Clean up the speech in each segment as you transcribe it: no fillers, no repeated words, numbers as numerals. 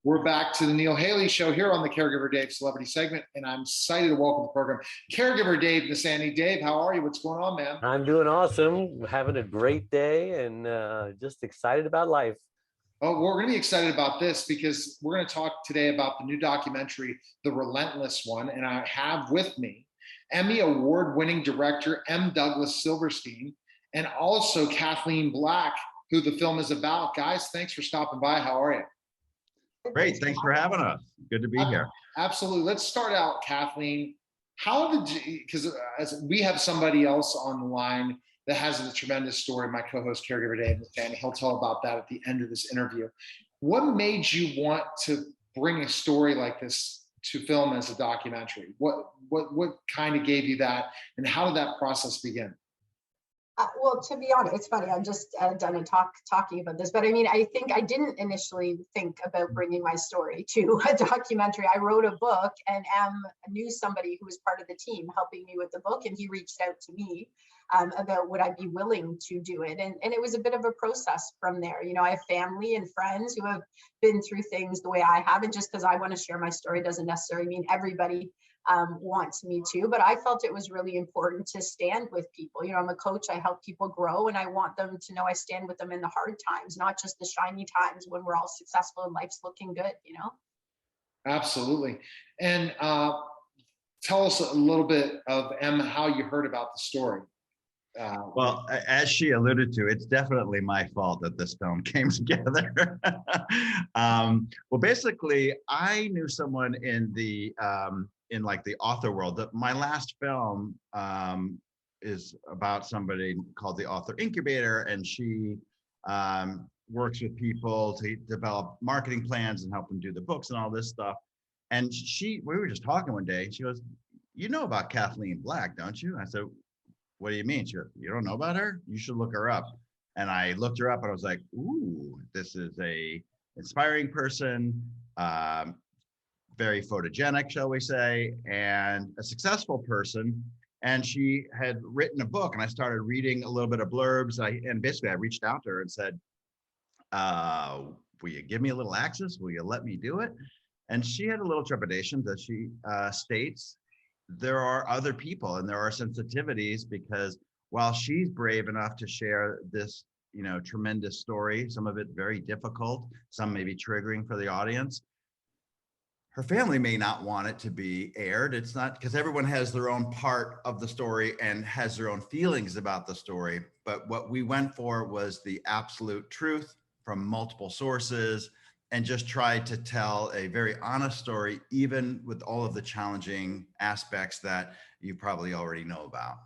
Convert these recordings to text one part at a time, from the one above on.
We're back to the Neil Haley Show here on the Caregiver Dave Celebrity segment, and I'm excited to welcome to the program Caregiver Dave Nasani. Dave, how are you? What's going on, man? I'm doing awesome, having a great day, and just excited about life. Oh, we're going to be excited about this because we're going to talk today about the new documentary, The Relentless one, and I have with me Emmy award-winning director M. Douglas Silverstein, and also Kathleen Black, who the film is about. Guys, thanks for stopping by. How are you? Great. Thanks for having us. Good to be here. Absolutely. Let's start out, Kathleen. How did you, because we have somebody else on the line that has a tremendous story, my co-host, Caregiver Dave, and he'll tell about that at the end of this interview. What made you want to bring a story like this to film as a documentary? What kind of gave you that, and how did that process begin? Well, to be honest, it's funny. I'm just done talking about this, but I mean, I think I didn't initially think about bringing my story to a documentary. I wrote a book, and knew somebody who was part of the team helping me with the book, and he reached out to me about would I be willing to do it, and it was a bit of a process from there. You know, I have family and friends who have been through things the way I have, and just because I want to share my story doesn't necessarily mean everybody wants me to, but I felt it was really important to stand with people. You know, I'm a coach, I help people grow, and I want them to know I stand with them in the hard times, not just the shiny times when we're all successful and life's looking good, you know? Absolutely. And tell us a little bit of Em, how you heard about the story. Well, as she alluded to, it's definitely my fault that this film came together. Well, basically, I knew someone in the like the author world. That my last film is about somebody called the Author Incubator, and she works with people to develop marketing plans and help them do the books and all this stuff. And we were just talking one day, and she goes, "You know about Kathleen Black, don't you?" I said, "What do you mean?" She goes, "You don't know about her? You should look her up." And I looked her up, and I was like, "Ooh, this is a inspiring person, very photogenic, shall we say, and a successful person." And she had written a book, and I started reading a little bit of blurbs. And basically I reached out to her and said, "Will you give me a little access? Will you let me do it?" And she had a little trepidation that she states there are other people and there are sensitivities, because while she's brave enough to share this, you know, tremendous story, some of it very difficult, some may be triggering for the audience, her family may not want it to be aired. It's not, because everyone has their own part of the story and has their own feelings about the story. But what we went for was the absolute truth from multiple sources, and just tried to tell a very honest story, even with all of the challenging aspects that you probably already know about.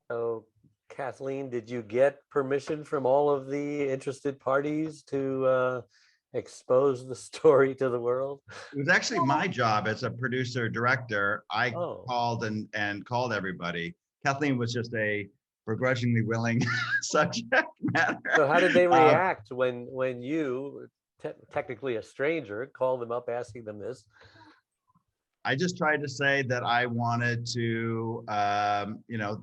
So, Kathleen, did you get permission from all of the interested parties to expose the story to the world? It was actually my job as a producer director. I called and called everybody. Kathleen was just a begrudgingly willing subject matter. So how did they react when you, technically a stranger, called them up asking them this? I just tried to say that I wanted to, you know,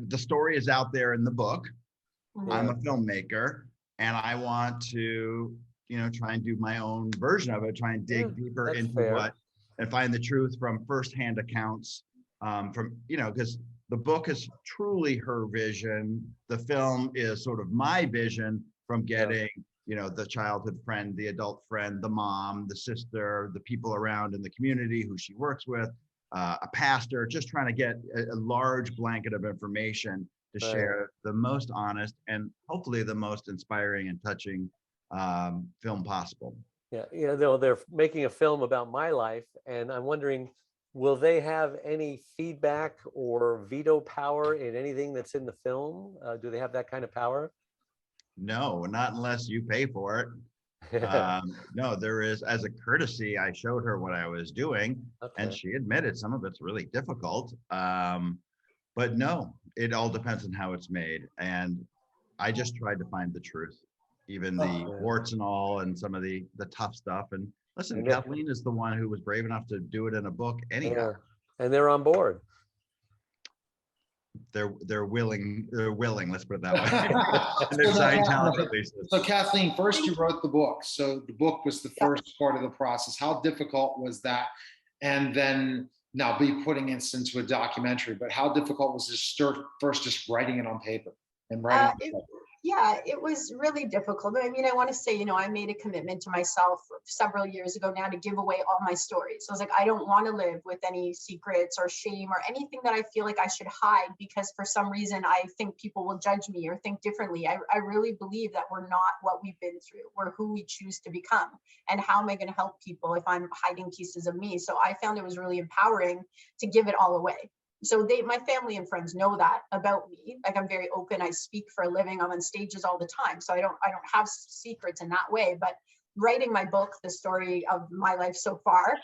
the story is out there in the book. Yeah. I'm a filmmaker, and I want to, you know, try and do my own version of it, try and dig deeper into what, and find the truth from firsthand accounts, from, you know, because the book is truly her vision. The film is sort of my vision from getting, you know, the childhood friend, the adult friend, the mom, the sister, the people around in the community who she works with, a pastor, just trying to get a large blanket of information to share the most honest and hopefully the most inspiring and touching film possible. Yeah, you know, they're making a film about my life, and I'm wondering, will they have any feedback or veto power in anything that's in the film? Do they have that kind of power? No, not unless you pay for it. No, there is, as a courtesy, I showed her what I was doing, and she admitted some of it's really difficult. But no, it all depends on how it's made. And I just tried to find the truth, even the warts and all, and some of the tough stuff. And listen, Kathleen is the one who was brave enough to do it in a book anyhow. And they're on board. they're willing, let's put it that way. And they're signed talent releases. So Kathleen, first you wrote the book. So the book was the first part of the process. How difficult was that? And then now be putting it into a documentary, but how difficult was this first just writing it on paper and writing Yeah, it was really difficult. I mean, I want to say, you know, I made a commitment to myself several years ago now to give away all my stories. So I was like, I don't want to live with any secrets or shame or anything that I feel like I should hide because for some reason I think people will judge me or think differently. I really believe that we're not what we've been through. We're who we choose to become. And how am I going to help people if I'm hiding pieces of me? So I found it was really empowering to give it all away. So my family and friends know that about me. Like I'm very open. I speak for a living. I'm on stages all the time. So I don't have secrets in that way. But writing my book, the story of my life so far,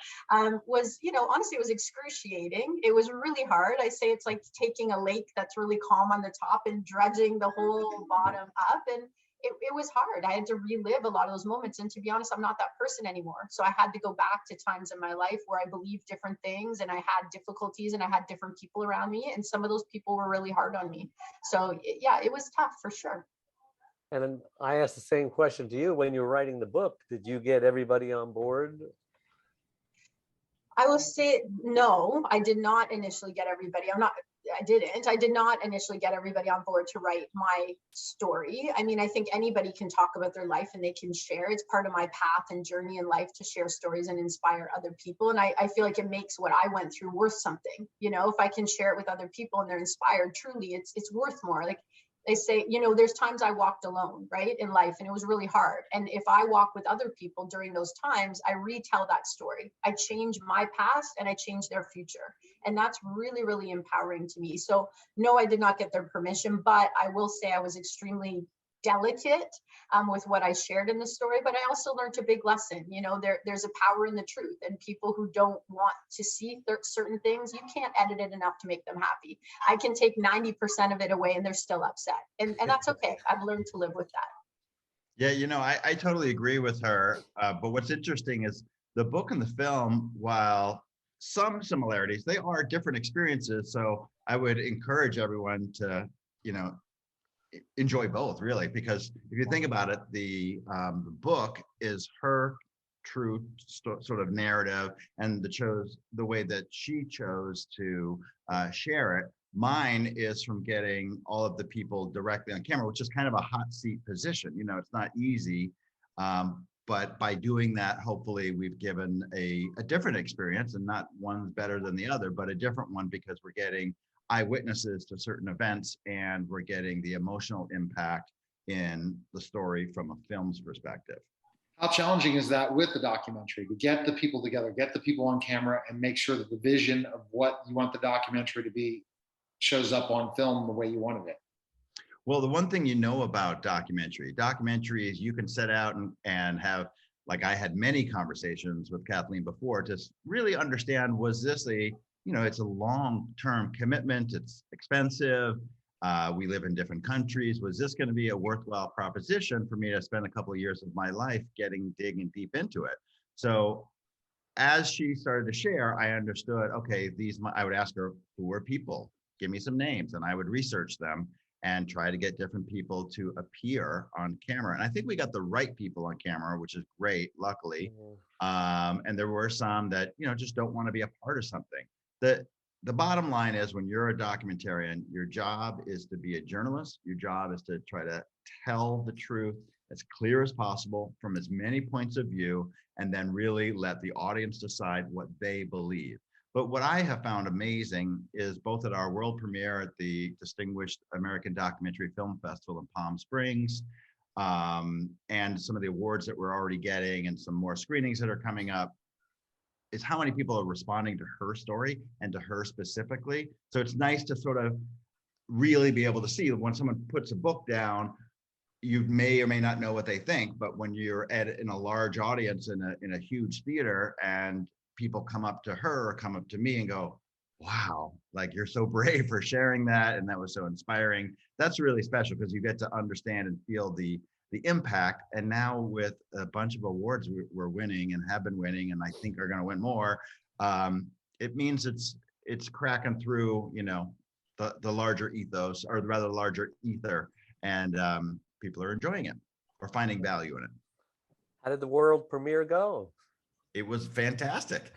was, you know, honestly, it was excruciating. It was really hard. I say it's like taking a lake that's really calm on the top and dredging the whole bottom up. And it was hard. I had to relive a lot of those moments. And to be honest, I'm not that person anymore. So I had to go back to times in my life where I believed different things and I had difficulties and I had different people around me. And some of those people were really hard on me. So yeah, it was tough for sure. And then I asked the same question to you when you were writing the book. Did you get everybody on board? I will say no, I did not initially get everybody. I did not initially get everybody on board to write my story. I mean, I think anybody can talk about their life and they can share. It's part of my path and journey in life to share stories and inspire other people. And I feel like it makes what I went through worth something. You know, if I can share it with other people and they're inspired, truly, it's worth more. Like they say, you know, there's times I walked alone, right, in life, and it was really hard. And if I walk with other people during those times, I retell that story. I change my past and I change their future. And that's really, really empowering to me. So no, I did not get their permission, but I will say I was extremely delicate with what I shared in the story, but I also learned a big lesson. You know, there's a power in the truth, and people who don't want to see certain things, you can't edit it enough to make them happy. I can take 90% of it away and they're still upset. And that's okay. I've learned to live with that. Yeah, you know, I totally agree with her. But what's interesting is the book and the film, while some similarities, they are different experiences. So I would encourage everyone to, you know, enjoy both, really, because if you think about it, the book is her true sort of narrative and the way that she chose to share it. Mine is from getting all of the people directly on camera, which is kind of a hot seat position. You know, it's not easy, but by doing that, hopefully we've given a different experience, and not one's better than the other, but a different one, because we're getting eyewitnesses to certain events and we're getting the emotional impact in the story from a film's perspective. How challenging is that with the documentary, to get the people together, get the people on camera, and make sure that the vision of what you want the documentary to be shows up on film the way you wanted it? Well, the one thing you know about documentary is you can set out and have, like I had many conversations with Kathleen before to really understand, was this it's a long-term commitment, it's expensive, we live in different countries, was this going to be a worthwhile proposition for me to spend a couple of years of my life digging deep into it? So as she started to share, I understood, okay, I would ask her, who are people? Give me some names, and I would research them and try to get different people to appear on camera. And I think we got the right people on camera, which is great, luckily. And there were some that, just don't want to be a part of something. The bottom line is, when you're a documentarian, your job is to be a journalist. Your job is to try to tell the truth as clear as possible from as many points of view, and then really let the audience decide what they believe. But what I have found amazing is, both at our world premiere at the Distinguished American Documentary Film Festival in Palm Springs, and some of the awards that we're already getting and some more screenings that are coming up, is how many people are responding to her story and to her specifically. So it's nice to sort of really be able to see when someone puts a book down, you may or may not know what they think, but when you're in a large audience in a huge theater, and people come up to her or come up to me and go, wow, like, you're so brave for sharing that, and that was so inspiring. That's really special, because you get to understand and feel the impact. And now with a bunch of awards we're winning and have been winning, and I think are going to win more, it means it's cracking through, the larger ethos, or rather larger ether, and people are enjoying it or finding value in it. How did the world premiere go? It was fantastic.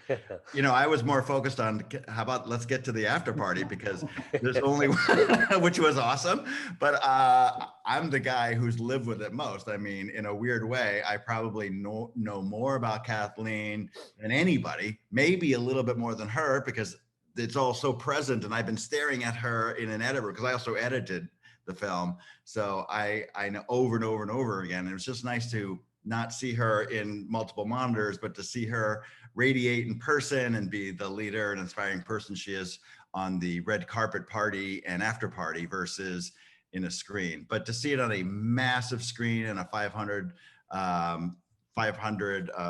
You know, I was more focused on how about let's get to the after party, because there's only one, which was awesome. But I'm the guy who's lived with it most. I mean, in a weird way, I probably know more about Kathleen than anybody, maybe a little bit more than her, because it's all so present. And I've been staring at her in an editor, because I also edited the film. So I know over and over and over again. And it was just nice to not see her in multiple monitors, but to see her radiate in person and be the leader and inspiring person she is on the red carpet party and after party versus in a screen. But to see it on a massive screen in a 500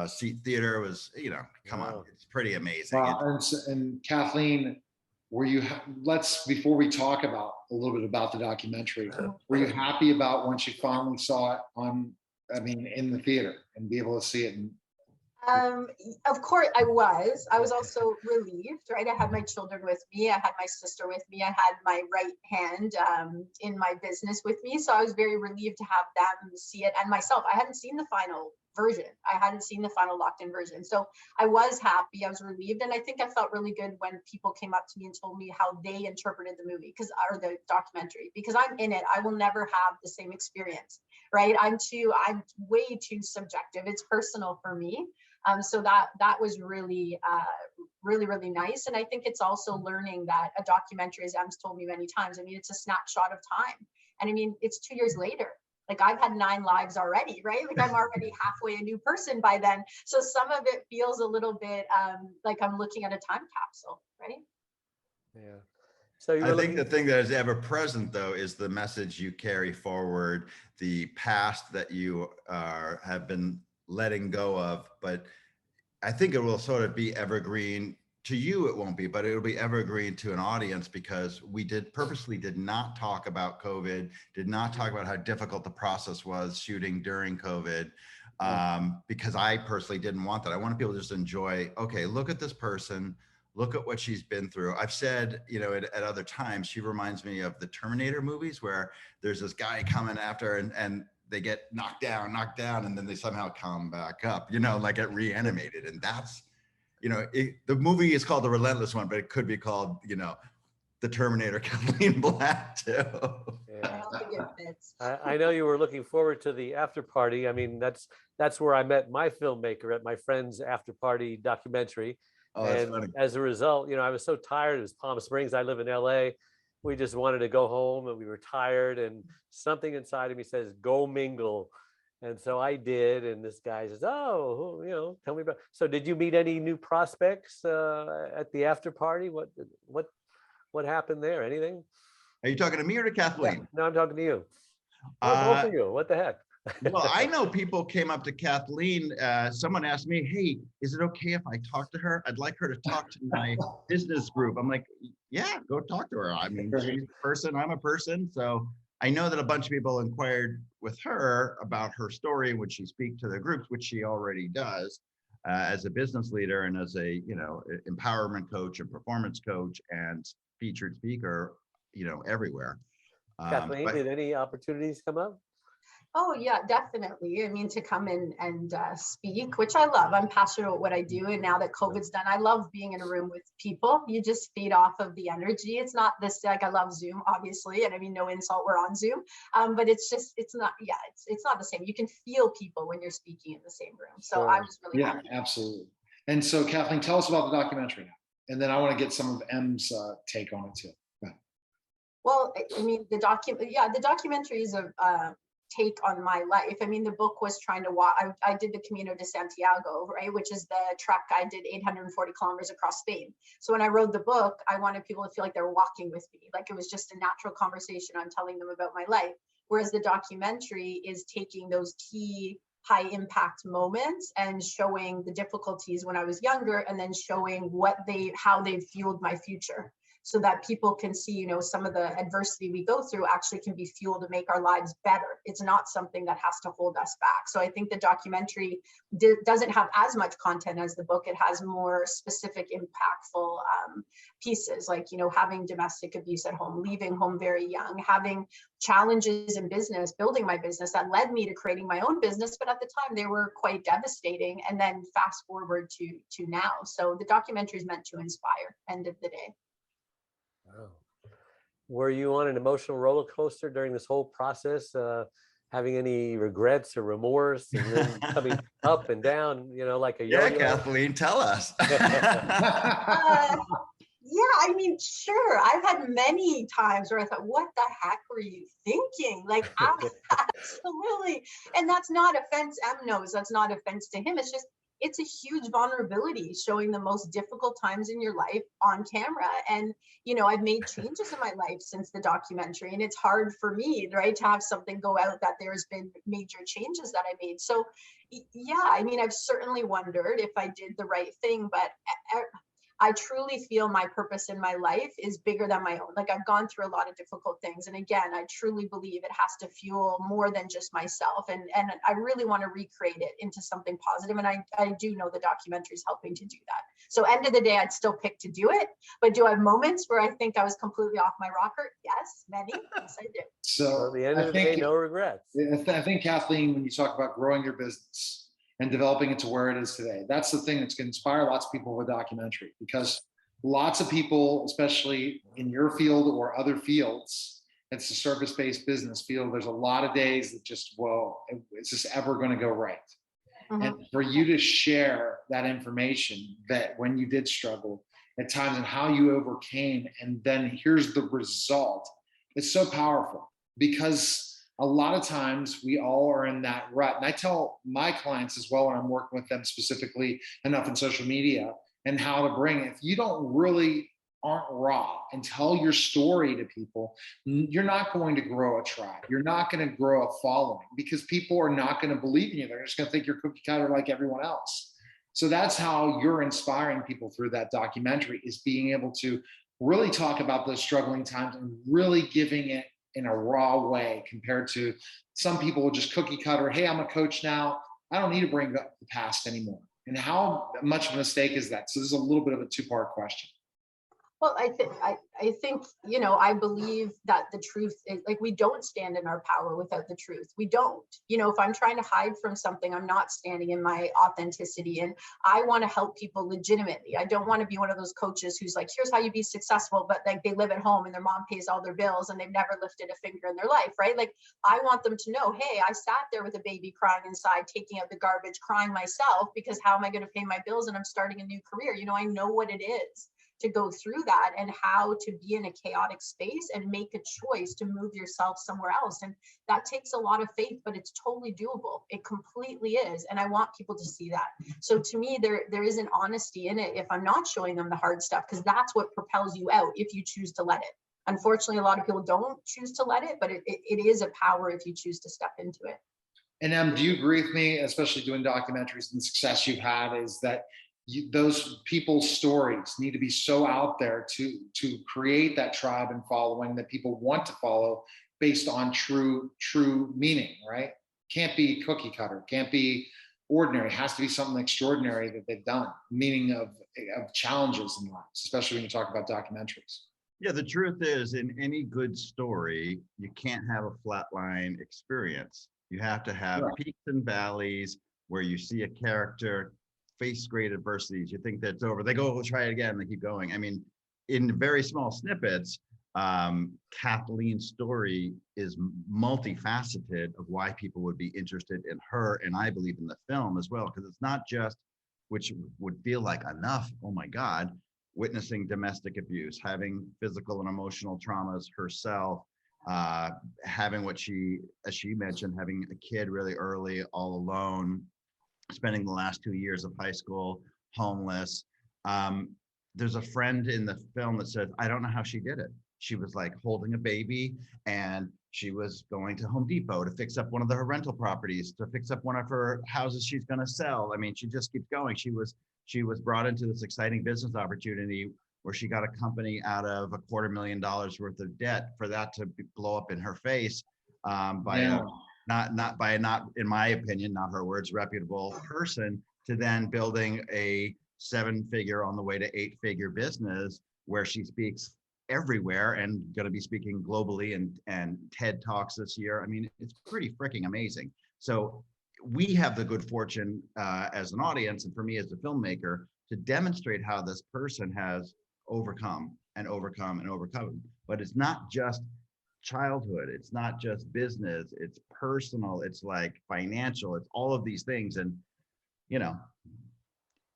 seat theater was, you know, come on, it's pretty amazing. And Kathleen, were you, before we talk about a little bit about the documentary, were you happy about once you finally saw it in the theater and be able to see it? Of course I was. I was also relieved, right? I had my children with me. I had my sister with me. I had my right hand in my business with me. So I was very relieved to have them see it, and myself. I hadn't seen the final version. I hadn't seen the final locked-in version. So I was happy. I was relieved. And I think I felt really good when people came up to me and told me how they interpreted the movie, or the documentary, because I'm in it. I will never have the same experience, right? I'm way too subjective. It's personal for me. So that was really, really nice. And I think it's also learning that a documentary, as Em's told me many times, I mean, it's a snapshot of time. And I mean, it's 2 years later. Like, I've had 9 lives already, right? Like, I'm already halfway a new person by then. So some of it feels a little bit like I'm looking at a time capsule, right? Yeah. So I think the thing that is ever present, though, is the message you carry forward, the past that you have been letting go of. But I think it will sort of be evergreen. To you, it won't be, but it'll be evergreen to an audience, because we purposely did not talk about COVID, did not talk about how difficult the process was shooting during COVID, because I personally didn't want that. I want people to just enjoy, okay, look at this person, look at what she's been through. I've said, you know, at other times, she reminds me of the Terminator movies, where there's this guy coming after and they get knocked down, and then they somehow come back up, you know, like get reanimated. And that's, you know, the movie is called The Relentless one, but it could be called, you know, The Terminator Kathleen Black too. Yeah. I know you were looking forward to the after party. I mean, that's where I met my filmmaker, at my friend's after party documentary. Oh, that's and funny. As a result, you know, I was so tired. It was Palm Springs. I live in LA. We just wanted to go home, and we were tired, and something inside of me says, go mingle. And so I did, and this guy says, oh, you know, tell me about. So did you meet any new prospects at the after party? What happened there? Anything? Are you talking to me or to Kathleen? Yeah, no, I'm talking to you. Both of you. What the heck? Well, I know people came up to Kathleen. Someone asked me, hey, is it okay if I talk to her? I'd like her to talk to my business group. I'm like, yeah, go talk to her. I mean, she's a person, I'm a person. So I know that a bunch of people inquired with her about her story. Would she speak to the groups, which she already does as a business leader and as a, you know, empowerment coach and performance coach and featured speaker, you know, everywhere. Kathleen, did any opportunities come up? Oh yeah, definitely. I mean, to come in and speak, which I love. I'm passionate about what I do. And now that COVID's done, I love being in a room with people. You just feed off of the energy. It's not this, like, I love Zoom, obviously. And I mean, no insult, we're on Zoom. But it's not the same. You can feel people when you're speaking in the same room. So I was really happy. Absolutely. And so Kathleen, tell us about the documentary now. And then I want to get some of Em's take on it too. Well, I mean, the documentary is a take on my life. I mean, the book was trying to walk. I did the Camino de Santiago, right, which is the trek. I did 840 kilometers across Spain. So when I wrote the book, I wanted people to feel like they're walking with me, like it was just a natural conversation. I'm telling them about my life. Whereas the documentary is taking those key high impact moments and showing the difficulties when I was younger, and then showing how they've fueled my future. so that people can see, you know, some of the adversity we go through actually can be fuel to make our lives better. It's not something that has to hold us back. So I think the documentary doesn't have as much content as the book. It has more specific, impactful pieces, like, you know, having domestic abuse at home, leaving home very young, having challenges in business, building my business that led me to creating my own business, but at the time they were quite devastating. And then fast forward to now. So the documentary is meant to inspire, end of the day. Wow. Were you on an emotional roller coaster during this whole process? Having any regrets or remorse, and then coming up and down, you know, like a yo-yo? Yeah, Kathleen, tell us. Yeah, I mean, sure. I've had many times where I thought, what the heck were you thinking? Like, absolutely. And that's not offense. M knows that's not offense to him. It's just, it's a huge vulnerability, showing the most difficult times in your life on camera. And, you know, I've made changes in my life since the documentary, and it's hard for me, right, to have something go out that there's been major changes that I made. So yeah, I mean, I've certainly wondered if I did the right thing, but I truly feel my purpose in my life is bigger than my own. Like, I've gone through a lot of difficult things. And again, I truly believe it has to fuel more than just myself. And I really want to recreate it into something positive. And I do know the documentary is helping to do that. So end of the day, I'd still pick to do it. But do I have moments where I think I was completely off my rocker? Yes, many. Yes, I do. So At the end of the day, no regrets. I think, Kathleen, when you talk about growing your business and developing it to where it is today, that's the thing that's going to inspire lots of people with a documentary, because lots of people, especially in your field or other fields, it's a service-based business field. There's a lot of days that just, well, is this ever going to go right? Mm-hmm. And for you to share that information, that when you did struggle at times and how you overcame, and then here's the result, it's so powerful, because a lot of times we all are in that rut. And I tell my clients as well, when I'm working with them specifically enough in social media and how to bring it, if you don't really aren't raw and tell your story to people, you're not going to grow a tribe. You're not going to grow a following, because people are not going to believe in you. They're just going to think you're cookie cutter like everyone else. So that's how you're inspiring people through that documentary, is being able to really talk about those struggling times and really giving it in a raw way, compared to some people will just cookie cutter. Hey, I'm a coach now, I don't need to bring up the past anymore. And how much of a mistake is that? So this is a little bit of a two-part question. Well, I think, you know, I believe that the truth is, like, we don't stand in our power without the truth. We don't. You know, if I'm trying to hide from something, I'm not standing in my authenticity. And I want to help people legitimately. I don't want to be one of those coaches who's like, here's how you be successful, but like they live at home and their mom pays all their bills and they've never lifted a finger in their life, right? Like, I want them to know, hey, I sat there with a baby crying inside, taking out the garbage, crying myself, because how am I going to pay my bills? And I'm starting a new career. You know, I know what it is to go through that, and how to be in a chaotic space and make a choice to move yourself somewhere else. And that takes a lot of faith, but it's totally doable. It completely is. And I want people to see that. So to me, there is an honesty in it if I'm not showing them the hard stuff, because that's what propels you out if you choose to let it. Unfortunately, a lot of people don't choose to let it, but it is a power if you choose to step into it. And do you agree with me, especially doing documentaries and the success you've had, is that those people's stories need to be so out there to create that tribe and following that people want to follow, based on true meaning, right? Can't be cookie cutter, can't be ordinary. It has to be something extraordinary that they've done, meaning of challenges in life, especially when you talk about documentaries. Yeah, the truth is, in any good story, you can't have a flatline experience. You have to have peaks and valleys where you see a character face great adversities. You think that's over, they go, we'll try it again, and they keep going. I mean, in very small snippets, Kathleen's story is multifaceted of why people would be interested in her, and I believe in the film as well, because it's not just, which would feel like enough, oh my God, witnessing domestic abuse, having physical and emotional traumas herself, having what she, as she mentioned, having a kid really early, all alone, spending the last 2 years of high school homeless. There's a friend in the film that said, I don't know how she did it. She was like holding a baby, and she was going to Home Depot to fix up one of her rental properties, to fix up one of her houses she's going to sell. I mean, she just keeps going. She was brought into this exciting business opportunity where she got a company out of $250,000 worth of debt, for that to blow up in her face by Yeah. not in my opinion, not her words, reputable person, to then building a 7-figure on the way to 8-figure business where she speaks everywhere and going to be speaking globally and TED Talks this year. I mean, it's pretty freaking amazing. So we have the good fortune as an audience, and for me as a filmmaker, to demonstrate how this person has overcome and overcome and overcome. But it's not just childhood, it's not just business, it's personal, it's like financial, it's all of these things. And you know,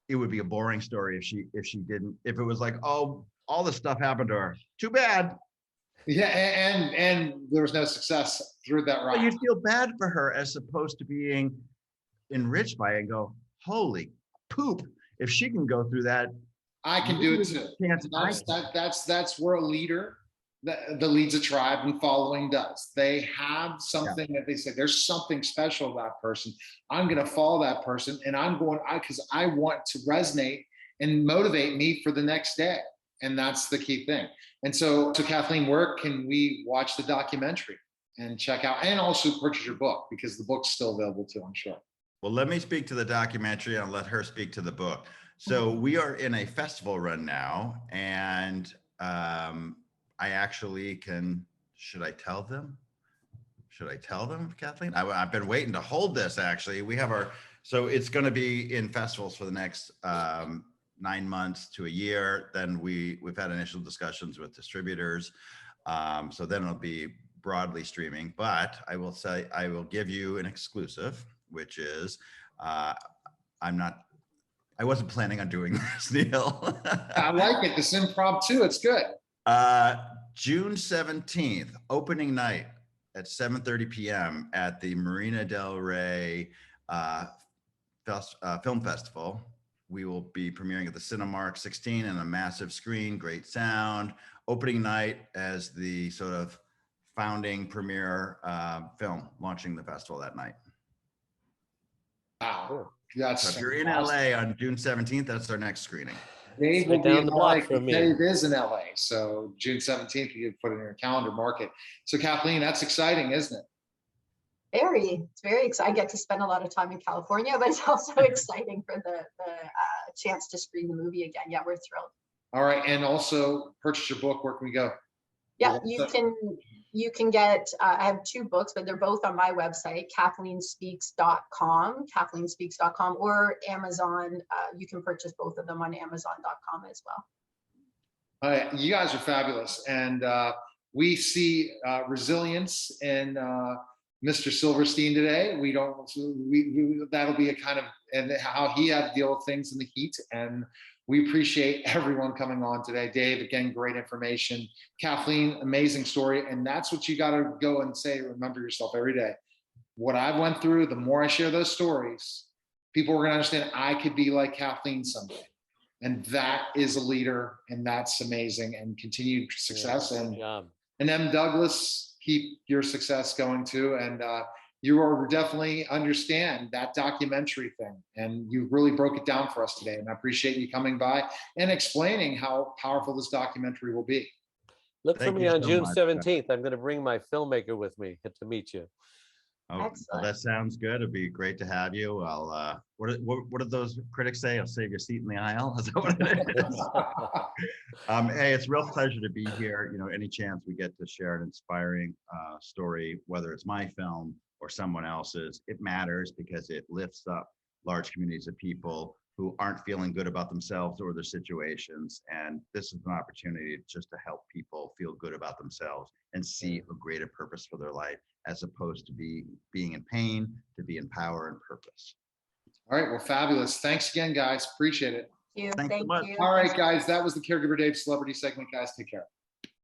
it would be a boring story if it was like, oh, all this stuff happened to her, too bad. Yeah, and there was no success through that route. But you'd feel bad for her as opposed to being enriched by it and go, holy poop, if she can go through that, I can do it too. That's where a leader that leads a tribe and following does. They have something that they say, there's something special about that person. I'm going to follow that person, and because I want to resonate and motivate me for the next day. And that's the key thing. And so Kathleen, where can we watch the documentary and check out, and also purchase your book, because the book's still available too, I'm sure. Well, let me speak to the documentary and let her speak to the book. So we are in a festival run now, and I actually should I tell them, Kathleen? I've been waiting to hold this, actually. So it's going to be in festivals for the next 9 months to a year. Then we've had initial discussions with distributors. So then it'll be broadly streaming, but I will give you an exclusive, which is, I wasn't planning on doing this, Neil. I like it. This impromptu, it's good. June 17th, opening night at 7:30 p.m. at the Marina del Rey Film Festival. We will be premiering at the Cinemark 16 and a massive screen, great sound. Opening night as the sort of founding premiere film, launching the festival that night. Wow. So if you're in LA on June 17th, that's our next screening. Dave will Right be down in the LA. block from me. Dave is in LA, so June 17th, you can put it in your calendar, mark it. So Kathleen, that's exciting, isn't it? It's very exciting. I get to spend a lot of time in California, but it's also exciting for the chance to screen the movie again. Yeah, we're thrilled. All right, and also purchase your book. Where can we go? Yeah, you can get, I have 2 books, but they're both on my website, kathleenspeaks.com, or Amazon. You can purchase both of them on amazon.com as well. All right, you guys are fabulous. And we see resilience in Mr. Silverstein today. That'll be a kind of, and how he had to deal with things in the heat. And we appreciate everyone coming on today. Dave, again, great information. Kathleen, amazing story. And that's what you got to go and say, remember yourself every day. What I went through, the more I share those stories, people are going to understand I could be like Kathleen someday. And that is a leader, and that's amazing, and continued success. And M. Douglas, keep your success going too. And you are definitely understand that documentary thing, and you really broke it down for us today. And I appreciate you coming by and explaining how powerful this documentary will be. Look for Thank me you on so June much. 17th. I'm going to bring my filmmaker with me to meet you. Oh, well, that sounds good. It'd be great to have you. I'll what did those critics say? I'll save your seat in the aisle. Is that what it is? Hey, it's a real pleasure to be here. You know, any chance we get to share an inspiring story, whether it's my film or someone else's, it matters, because it lifts up large communities of people who aren't feeling good about themselves or their situations. And this is an opportunity just to help people feel good about themselves and see a greater purpose for their life, as opposed to being in pain, to be in power and purpose. All right, well, fabulous. Thanks again, guys. Appreciate it. Thank you. Thanks so much. All right, guys, that was the Caregiver Dave Celebrity segment, guys. Take care.